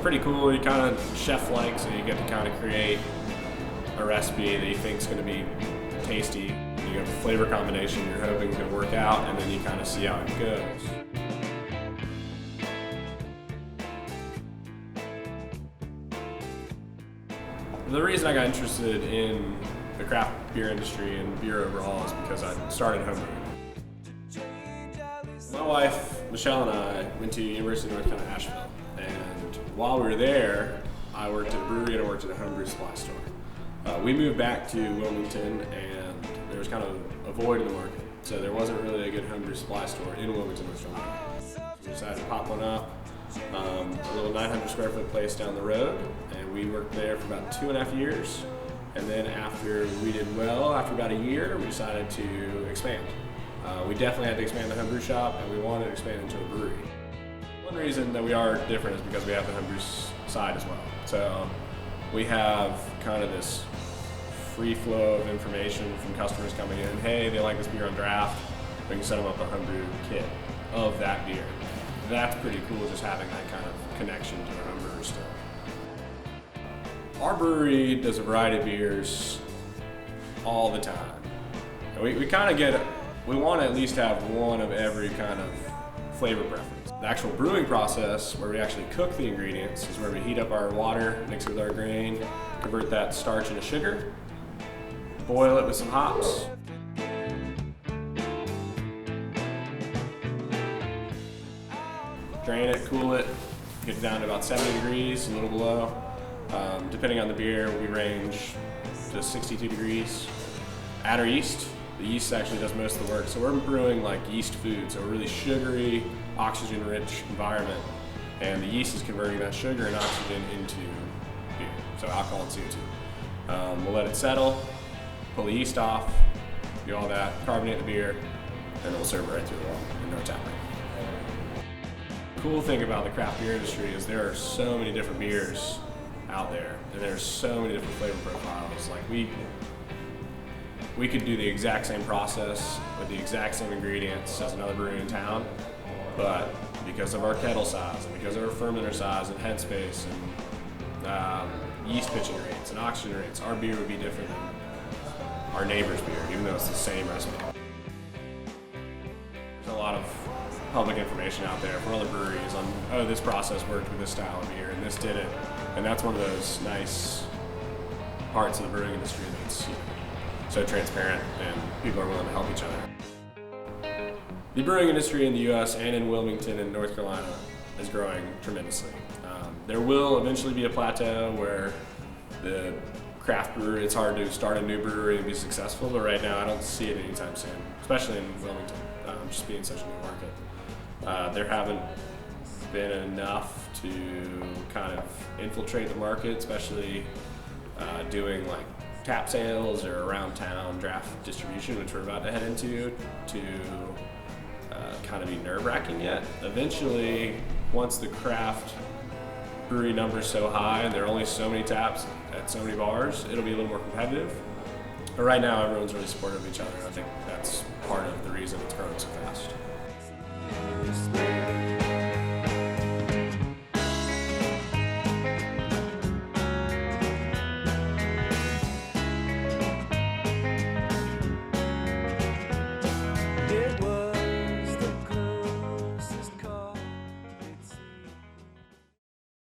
pretty cool. You kind of chef-like, so you get to kind of create a recipe that you think is going to be tasty. You have a flavor combination you're hoping is going to work out, and then you kind of see how it goes. The reason I got interested in the craft beer industry and beer overall is because I started homebrewing. My wife, Michelle, and I went to University of North Carolina, Asheville, and while we were there, I worked at a brewery and I worked at a homebrew supply store. We moved back to Wilmington, and there was kind of a void in the market, so there wasn't really a good homebrew supply store in Wilmington, North Carolina. So we decided to pop one up, a little 900 square foot place down the road, and we worked there for about 2.5 years. And then after we did well, after about a year, we decided to expand. We definitely had to expand the homebrew shop, and we wanted to expand into a brewery. One reason that we are different is because we have the homebrew side as well. So we have kind of this free flow of information from customers coming in. Hey, they like this beer on draft. We can set them up a homebrew kit of that beer. That's pretty cool, just having that kind of connection to the homebrewer still. Our brewery does a variety of beers all the time. We kind of get, we want to at least have one of every kind of flavor preference. The actual brewing process, where we actually cook the ingredients, is where we heat up our water, mix it with our grain, convert that starch into sugar, boil it with some hops. Drain it, cool it, get it down to about 70 degrees, a little below. Depending on the beer, we range to 62 degrees. Add our yeast. The yeast actually does most of the work. So we're brewing like yeast food, so a really sugary, oxygen-rich environment. And the yeast is converting that sugar and oxygen into beer, so alcohol and CO2. We'll let it settle, pull the yeast off, do all that, carbonate the beer, and we'll serve it right through the wall in no time. The cool thing about the craft beer industry is there are so many different beers out there, and there's so many different flavor profiles. Like we could do the exact same process with the exact same ingredients as another brewery in town, but because of our kettle size and because of our fermenter size and headspace and yeast pitching rates and oxygen rates, our beer would be different than our neighbor's beer, even though it's the same recipe. There's a lot of public information out there from other breweries on, oh, this process worked with this style of beer and this did it. And that's one of those nice parts of the brewing industry that's so transparent and people are willing to help each other. The brewing industry in the US and in Wilmington and North Carolina is growing tremendously. There will eventually be a plateau where the craft brewer, it's hard to start a new brewery and be successful, but right now I don't see it anytime soon, especially in Wilmington, just being such a new market. There haven't been enough to kind of infiltrate the market, especially doing like tap sales or around town draft distribution, which we're about to head into, to kind of be nerve-wracking yet. Eventually, once the craft brewery number's so high and there are only so many taps at so many bars, it'll be a little more competitive. But right now, everyone's really supportive of each other. I think that's part of the reason it's growing so fast.